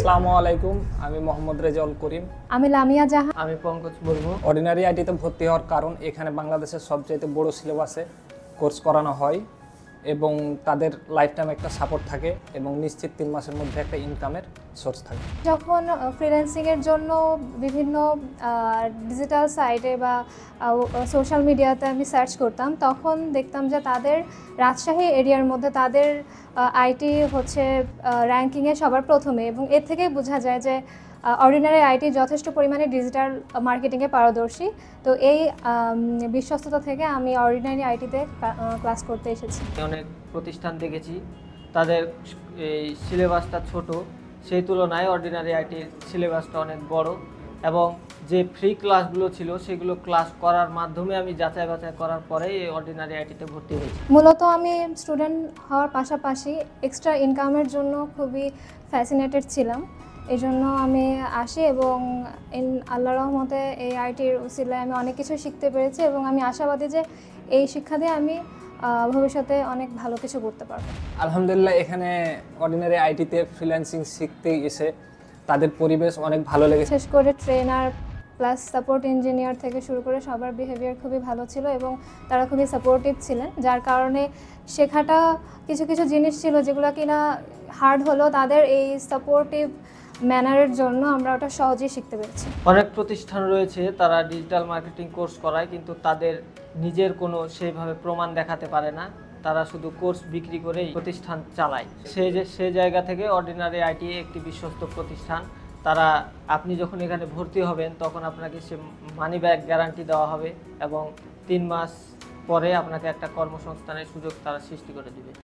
আসসালামু আলাইকুম, আমি মোহাম্মদ রেজাউল করিম। আমি লামিয়া জাহান। আমি পঙ্কজ মুর্মু। অর্ডিনারি আইটিতে ভর্তি হওয়ার কারণ এখানে বাংলাদেশের সবচেয়ে বড় সিলেবাসে কোর্স করানো হয় এবং তাদের লাইফ টাইম একটা সাপোর্ট থাকে এবং নিশ্চিত 3 মাসের মধ্যে একটা ইনকামের সোর্স থাকে। যখন ফ্রিল্যান্সিংয়ের জন্য বিভিন্ন ডিজিটাল সাইটে বা সোশ্যাল মিডিয়াতে আমি সার্চ করতাম, তখন দেখতাম যে তাদের রাজশাহী এরিয়ার মধ্যে তাদের আইটি হচ্ছে র্যাঙ্কিংয়ে সবার প্রথমে, এবং এর থেকেই বোঝা যায় যে অর্ডিনারি আইটি যথেষ্ট পরিমাণে ডিজিটাল মার্কেটিংয়ে পারদর্শী। তো এই বিশ্বস্ততা থেকে আমি অর্ডিনারি আইটিতে ক্লাস করতে এসেছি। অনেক প্রতিষ্ঠান দেখেছি তাদের এই সিলেবাসটা ছোট, সেই তুলনায় অর্ডিনারি আইটির সিলেবাসটা অনেক বড়, এবং যে ফ্রি ক্লাসগুলো ছিল সেগুলো ক্লাস করার মাধ্যমে আমি যাচাই বাছাই করার পরে এই অর্ডিনারি আইটিতে ভর্তি হয়েছি। মূলত আমি স্টুডেন্ট হওয়ার পাশাপাশি এক্সট্রা ইনকামের জন্য খুবই ফ্যাসিনেটেড ছিলাম। এই জন্য আমি আসি এবং আল্লাহর রহমতে এই আইটির উসিলায় আমি অনেক কিছু শিখতে পেরেছি এবং আমি আশাবাদী যে এই শিক্ষা দিয়ে আমি ভবিষ্যতে অনেক ভালো কিছু করতে পারবো। আলহামদুলিল্লাহ, এখানে অর্ডিনারি আইটিতে ফ্রিল্যান্সিং শিখতে এসে তাদের পরিবেশ অনেক ভালো লেগেছে। বিশেষ করে ট্রেনার প্লাস সাপোর্ট ইঞ্জিনিয়ার থেকে শুরু করে সবার বিহেভিয়ার খুবই ভালো ছিল এবং তারা খুবই সাপোর্টিভ ছিলেন, যার কারণে শেখাটা কিছু কিছু জিনিস ছিল যেগুলো কিনা হার্ড হলো, তাদের এই সাপোর্টিভ ম্যানারের জন্য আমরা ওটা সহজেই শিখতে পেরেছি। অনেক প্রতিষ্ঠান রয়েছে তারা ডিজিটাল মার্কেটিং কোর্স করায়, কিন্তু তাদের নিজের কোনো সেইভাবে প্রমাণ দেখাতে পারে না, তারা শুধু কোর্স বিক্রি করেই প্রতিষ্ঠান চালায়। সেই জায়গা থেকে অর্ডিনারি আইটি একটি বিশ্বস্ত প্রতিষ্ঠান। তারা আপনি যখন এখানে ভর্তি হবেন তখন আপনাকে সে মানি ব্যাক গ্যারান্টি দেওয়া হবে এবং 3 মাস পরে আপনাকে একটা কর্মসংস্থানের সুযোগ তারা সৃষ্টি করে দিবে।